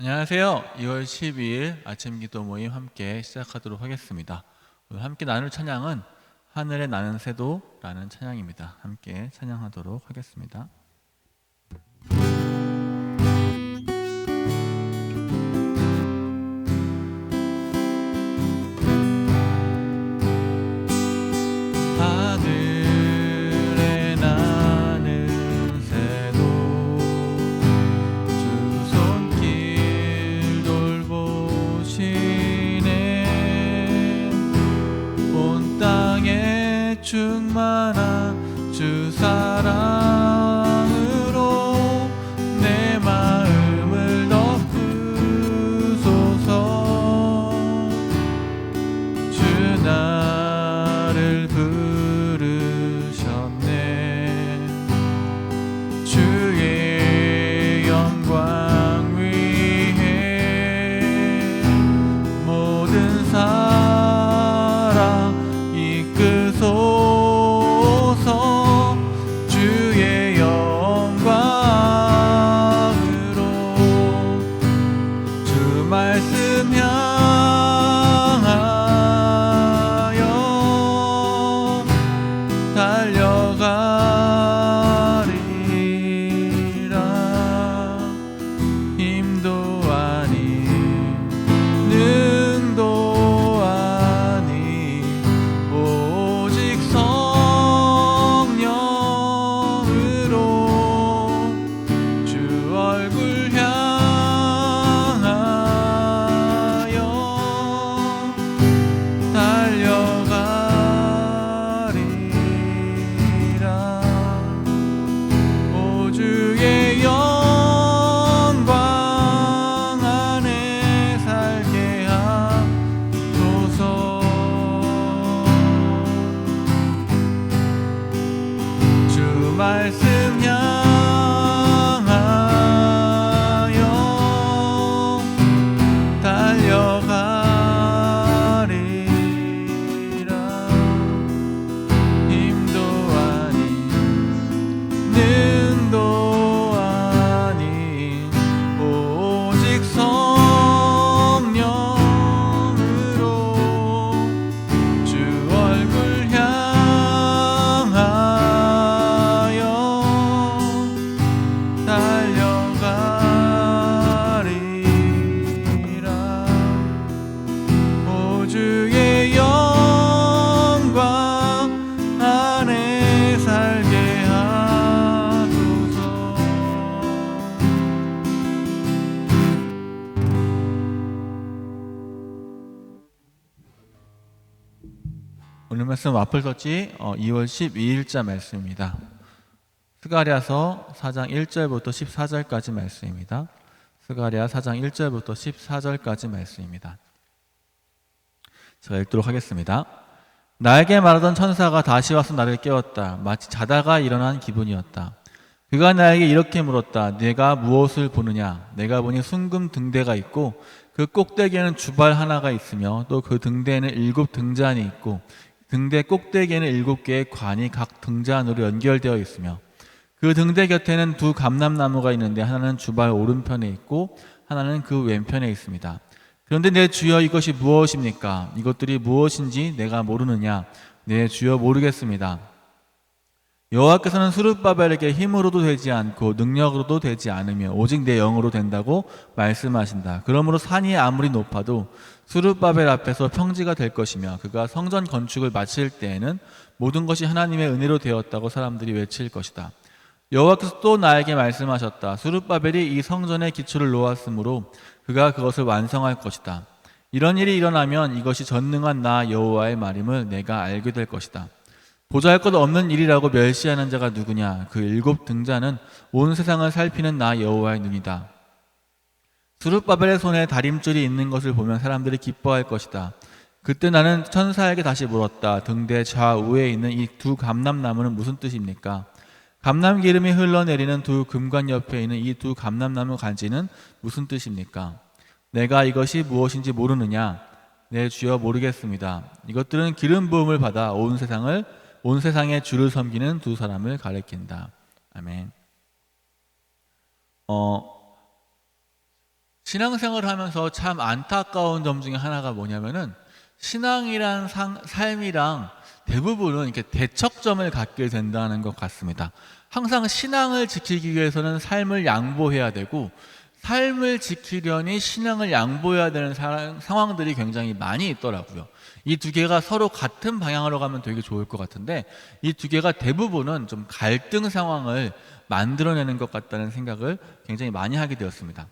안녕하세요. 2월 12일 아침 기도 모임 함께 시작하도록 하겠습니다. 오늘 함께 나눌 찬양은 하늘에 나는 새도라는 찬양입니다. 함께 찬양하도록 하겠습니다. 하늘에 나는 새도 주 손길 돌보시네. 온 땅에 충만한 주 사랑으로 내 마음을 덮으소서. 주 나를 부르셨네. 주의 영광 위해 모든 사랑 이끄소서. 주의 영광으로 주 말씀 향하여 달려가리라. 힘도 아닌 능도 아닌 오직 성령으로 주 얼굴 향하여 달려가리라. 오 주의 영광 안에 살게 하소서. 주 말씀 향하여 달려가리라. 힘도 아닌 능도 아닌 오직 성령으로 주 얼굴 향하여 달려가리라. 오 주의 영광 안에 살게 하소서. 오늘 말씀 와플서치 2월 12일자 말씀입니다. 스가랴서 4장 1절부터 14절까지 말씀입니다. 스가랴 4장 1절부터 14절까지 말씀입니다. 제가 읽도록 하겠습니다. 나에게 말하던 천사가 다시 와서 나를 깨웠다. 마치 자다가 일어난 기분이었다. 그가 나에게 이렇게 물었다. 네가 무엇을 보느냐? 내가 보니 순금 등대가 있고 그 꼭대기에는 주발 하나가 있으며 또 그 등대에는 7 등잔이 있고 등대 꼭대기에는 7개의 관이 각 등잔으로 연결되어 있으며 그 등대 곁에는 2 감람나무가 있는데 하나는 주발 오른편에 있고 하나는 그 왼편에 있습니다. 그런데 내 주여 이것이 무엇입니까? 이것들이 무엇인지 내가 모르느냐? 내 주여 모르겠습니다. 여호와께서는 스룹바벨에게 힘으로도 되지 않고 능력으로도 되지 않으며 오직 내 영으로 된다고 말씀하신다. 그러므로 산이 아무리 높아도 스룹바벨 앞에서 평지가 될 것이며 그가 성전 건축을 마칠 때에는 모든 것이 하나님의 은혜로 되었다고 사람들이 외칠 것이다. 여호와께서 또 나에게 말씀하셨다. 스룹바벨이 이 성전의 기초를 놓았으므로 그가 그것을 완성할 것이다. 이런 일이 일어나면 이것이 전능한 나 여호와의 말임을 내가 알게 될 것이다. 보잘것 없는 일이라고 멸시하는 자가 누구냐? 그 7 등잔은 온 세상을 살피는 나 여호와의 눈이다. 스룹바벨의 손에 다림줄이 있는 것을 보면 사람들이 기뻐할 것이다. 그때 나는 천사에게 다시 물었다. 등대 좌우에 있는 이 2 감람나무는 무슨 뜻입니까? 감람 기름이 흘러내리는 2 금관 옆에 있는 이 2 감람나무 간지는 무슨 뜻입니까? 내가 이것이 무엇인지 모르느냐? 내 주여 모르겠습니다. 이것들은 기름 부음을 받아 온 세상의 주를 섬기는 2 사람을 가리킨다. 아멘. 신앙생활을 하면서 참 안타까운 점 중에 하나가 뭐냐면은 신앙이란 삶이랑 대부분은 이렇게 대척점을 갖게 된다는 것 같습니다. 항상 신앙을 지키기 위해서는 삶을 양보해야 되고, 삶을 지키려니 신앙을 양보해야 되는 상황들이 굉장히 많이 있더라고요. 이 두 개가 서로 같은 방향으로 가면 되게 좋을 것 같은데, 이 두 개가 대부분은 좀 갈등 상황을 만들어내는 것 같다는 생각을 굉장히 많이 하게 되었습니다.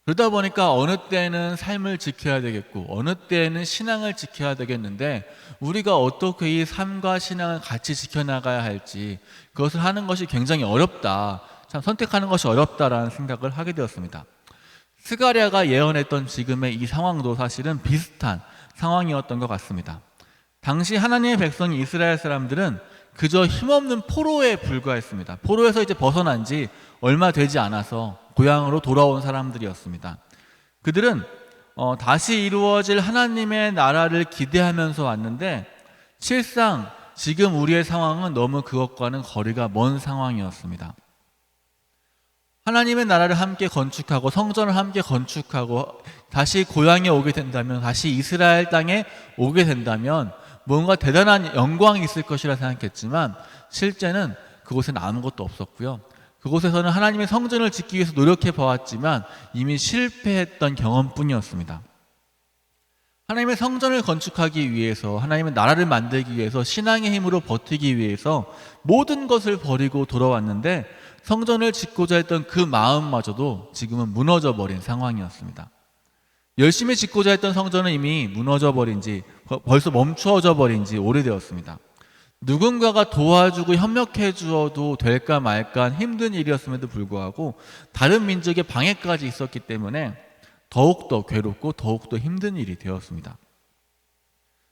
그러다 보니까 어느 때는 삶을 지켜야 되겠고 어느 때는 신앙을 지켜야 되겠는데, 우리가 어떻게 이 삶과 신앙을 같이 지켜나가야 할지, 그것을 하는 것이 굉장히 어렵다, 참 선택하는 것이 어렵다라는 생각을 하게 되었습니다. 스가랴가 예언했던 지금의 이 상황도 사실은 비슷한 상황이었던 것 같습니다. 당시 하나님의 백성이 이스라엘 사람들은 그저 힘없는 포로에 불과했습니다. 포로에서 이제 벗어난 지 얼마 되지 않아서 고향으로 돌아온 사람들이었습니다. 그들은 다시 이루어질 하나님의 나라를 기대하면서 왔는데, 실상 지금 우리의 상황은 너무 그것과는 거리가 먼 상황이었습니다. 하나님의 나라를 함께 건축하고 성전을 함께 건축하고 다시 고향에 오게 된다면, 다시 이스라엘 땅에 오게 된다면 뭔가 대단한 영광이 있을 것이라 생각했지만, 실제는 그곳엔 아무것도 없었고요. 그곳에서는 하나님의 성전을 짓기 위해서 노력해 보았지만 이미 실패했던 경험뿐이었습니다. 하나님의 성전을 건축하기 위해서, 하나님의 나라를 만들기 위해서, 신앙의 힘으로 버티기 위해서 모든 것을 버리고 돌아왔는데, 성전을 짓고자 했던 그 마음마저도 지금은 무너져 버린 상황이었습니다. 열심히 짓고자 했던 성전은 이미 무너져 버린 지, 벌써 멈추어져 버린 지 오래되었습니다. 누군가가 도와주고 협력해 주어도 될까 말까 힘든 일이었음에도 불구하고 다른 민족의 방해까지 있었기 때문에 더욱더 괴롭고 더욱더 힘든 일이 되었습니다.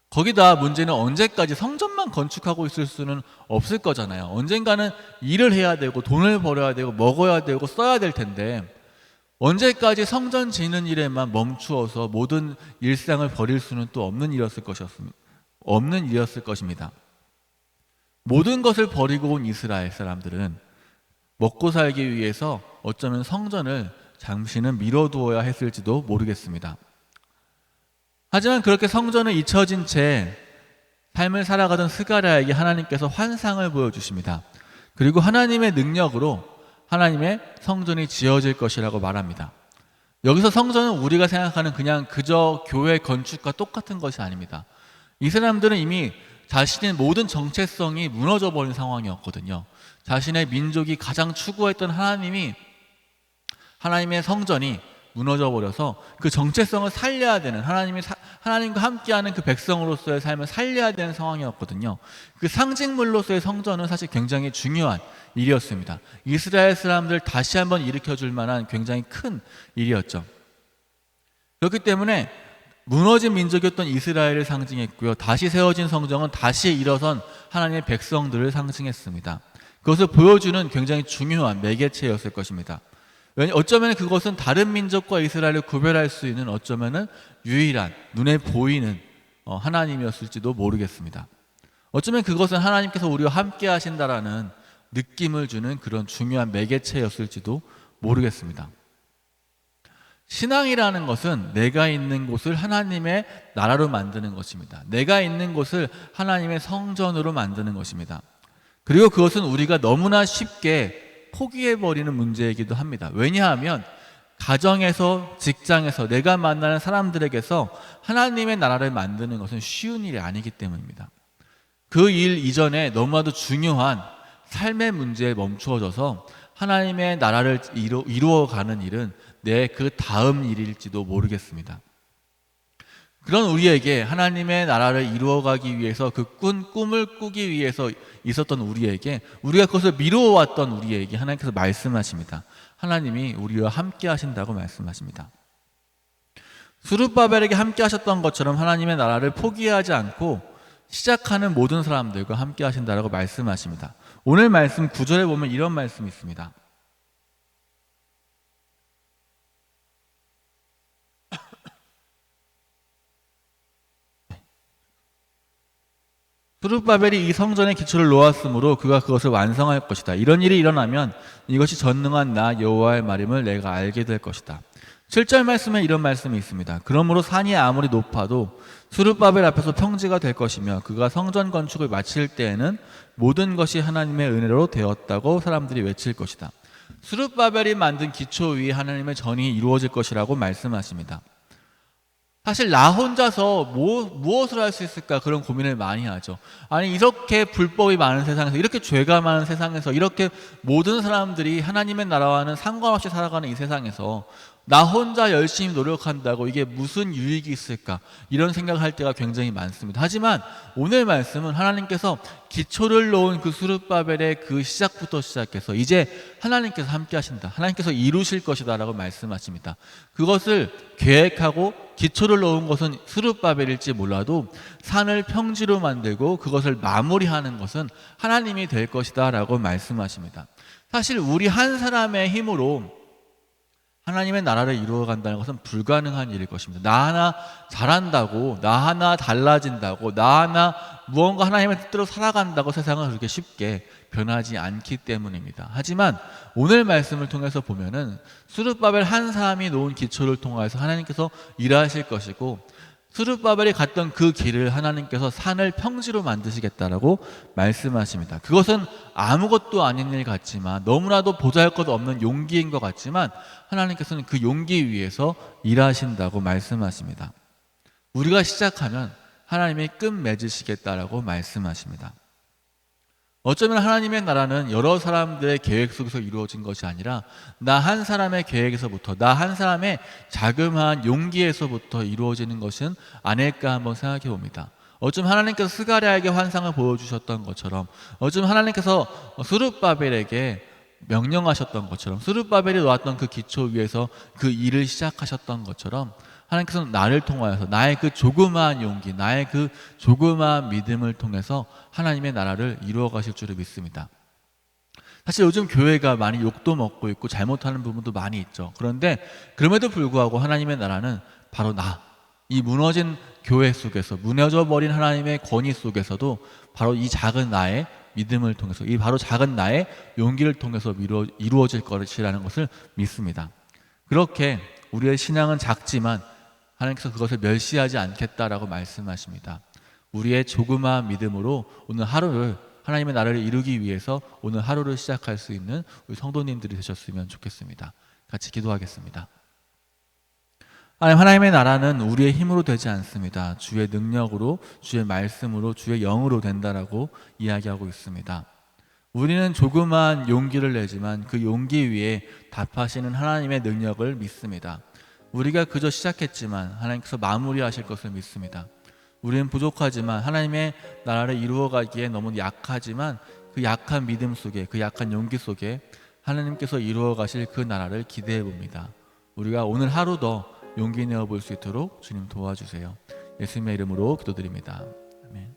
거기다 문제는 언제까지 성전만 건축하고 있을 수는 없을 거잖아요. 언젠가는 일을 해야 되고 돈을 벌어야 되고 먹어야 되고 써야 될 텐데, 언제까지 성전 짓는 일에만 멈추어서 모든 일상을 버릴 수는 또 없는 일이었을 것입니다. 모든 것을 버리고 온 이스라엘 사람들은 먹고 살기 위해서 어쩌면 성전을 잠시는 미뤄두어야 했을지도 모르겠습니다. 하지만 그렇게 성전을 잊혀진 채 삶을 살아가던 스가랴에게 하나님께서 환상을 보여주십니다. 그리고 하나님의 능력으로 하나님의 성전이 지어질 것이라고 말합니다. 여기서 성전은 우리가 생각하는 그냥 그저 교회 건축과 똑같은 것이 아닙니다. 이 사람들은 이미 자신의 모든 정체성이 무너져 버린 상황이었거든요. 자신의 민족이 가장 추구했던 하나님의 성전이 무너져 버려서 그 정체성을 살려야 되는, 하나님과 함께하는 그 백성으로서의 삶을 살려야 되는 상황이었거든요. 그 상징물로서의 성전은 사실 굉장히 중요한 일이었습니다. 이스라엘 사람들 다시 한번 일으켜줄 만한 굉장히 큰 일이었죠. 그렇기 때문에 무너진 민족이었던 이스라엘을 상징했고요, 다시 세워진 성전은 다시 일어선 하나님의 백성들을 상징했습니다. 그것을 보여주는 굉장히 중요한 매개체였을 것입니다. 어쩌면 그것은 다른 민족과 이스라엘을 구별할 수 있는, 어쩌면 유일한 눈에 보이는 하나님이었을지도 모르겠습니다. 어쩌면 그것은 하나님께서 우리와 함께 하신다라는 느낌을 주는 그런 중요한 매개체였을지도 모르겠습니다. 신앙이라는 것은 내가 있는 곳을 하나님의 나라로 만드는 것입니다. 내가 있는 곳을 하나님의 성전으로 만드는 것입니다. 그리고 그것은 우리가 너무나 쉽게 포기해버리는 문제이기도 합니다. 왜냐하면 가정에서, 직장에서, 내가 만나는 사람들에게서 하나님의 나라를 만드는 것은 쉬운 일이 아니기 때문입니다. 그 일 이전에 너무나도 중요한 삶의 문제에 멈추어져서 하나님의 나라를 이루어가는 일은 내 그 다음 일일지도 모르겠습니다. 그런 우리에게, 하나님의 나라를 이루어가기 위해서 그 꿈을 꾸기 위해서 있었던 우리에게, 우리가 그것을 미루어왔던 우리에게 하나님께서 말씀하십니다. 하나님이 우리와 함께 하신다고 말씀하십니다. 스룹바벨에게 함께 하셨던 것처럼 하나님의 나라를 포기하지 않고 시작하는 모든 사람들과 함께 하신다고 말씀하십니다. 오늘 말씀 9절에 보면 이런 말씀이 있습니다. 스룹바벨이 이 성전의 기초를 놓았으므로 그가 그것을 완성할 것이다. 이런 일이 일어나면 이것이 전능한 나 여호와의 말임을 내가 알게 될 것이다. 7절 말씀에 이런 말씀이 있습니다. 그러므로 산이 아무리 높아도 스룹바벨 앞에서 평지가 될 것이며 그가 성전 건축을 마칠 때에는 모든 것이 하나님의 은혜로 되었다고 사람들이 외칠 것이다. 스룹바벨이 만든 기초 위에 하나님의 전이 이루어질 것이라고 말씀하십니다. 사실 나 혼자서 무엇을 할 수 있을까 그런 고민을 많이 하죠. 아니 이렇게 불법이 많은 세상에서, 이렇게 죄가 많은 세상에서, 이렇게 모든 사람들이 하나님의 나라와는 상관없이 살아가는 이 세상에서 나 혼자 열심히 노력한다고 이게 무슨 유익이 있을까, 이런 생각을 할 때가 굉장히 많습니다. 하지만 오늘 말씀은 하나님께서 기초를 놓은 그 스룹바벨의 그 시작부터 시작해서 이제 하나님께서 함께 하신다, 하나님께서 이루실 것이다 라고 말씀하십니다. 그것을 계획하고 기초를 놓은 것은 스룹바벨일지 몰라도 산을 평지로 만들고 그것을 마무리하는 것은 하나님이 될 것이다 라고 말씀하십니다. 사실 우리 한 사람의 힘으로 하나님의 나라를 이루어간다는 것은 불가능한 일일 것입니다. 나 하나 잘한다고, 나 하나 달라진다고, 나 하나 무언가 하나님의 뜻대로 살아간다고 세상은 그렇게 쉽게 변하지 않기 때문입니다. 하지만 오늘 말씀을 통해서 보면은 스룹바벨 한 사람이 놓은 기초를 통해서 하나님께서 일하실 것이고, 스룹바벨이 갔던 그 길을 하나님께서 산을 평지로 만드시겠다라고 말씀하십니다. 그것은 아무것도 아닌 일 같지만, 너무나도 보잘것 없는 용기인 것 같지만 하나님께서는 그 용기 위에서 일하신다고 말씀하십니다. 우리가 시작하면 하나님이 끝맺으시겠다라고 말씀하십니다. 어쩌면 하나님의 나라는 여러 사람들의 계획 속에서 이루어진 것이 아니라 나 한 사람의 계획에서부터, 나 한 사람의 자그마한 용기에서부터 이루어지는 것은 아닐까 한번 생각해 봅니다. 어쩌면 하나님께서 스가랴에게 환상을 보여주셨던 것처럼, 어쩌면 하나님께서 스룹바벨에게 명령하셨던 것처럼, 스룹바벨이 놓았던 그 기초 위에서 그 일을 시작하셨던 것처럼 하나님께서는 나를 통하여서, 나의 그 조그마한 용기, 나의 그 조그마한 믿음을 통해서 하나님의 나라를 이루어 가실 줄을 믿습니다. 사실 요즘 교회가 많이 욕도 먹고 있고 잘못하는 부분도 많이 있죠. 그런데 그럼에도 불구하고 하나님의 나라는 바로 이 무너진 교회 속에서, 무너져 버린 하나님의 권위 속에서도 바로 이 작은 나의 믿음을 통해서, 이 바로 작은 나의 용기를 통해서 이루어질 것이라는 것을 믿습니다. 그렇게 우리의 신앙은 작지만 하나님께서 그것을 멸시하지 않겠다라고 말씀하십니다. 우리의 조그마한 믿음으로 오늘 하루를, 하나님의 나라를 이루기 위해서 오늘 하루를 시작할 수 있는 우리 성도님들이 되셨으면 좋겠습니다. 같이 기도하겠습니다. 하나님의 나라는 우리의 힘으로 되지 않습니다. 주의 능력으로, 주의 말씀으로, 주의 영으로 된다라고 이야기하고 있습니다. 우리는 조그마한 용기를 내지만 그 용기 위에 답하시는 하나님의 능력을 믿습니다. 우리가 그저 시작했지만 하나님께서 마무리하실 것을 믿습니다. 우리는 부족하지만 하나님의 나라를 이루어가기에 너무 약하지만 그 약한 믿음 속에, 그 약한 용기 속에 하나님께서 이루어 가실 그 나라를 기대해 봅니다. 우리가 오늘 하루 더 용기 내어 볼 수 있도록 주님 도와주세요. 예수님의 이름으로 기도드립니다. 아멘.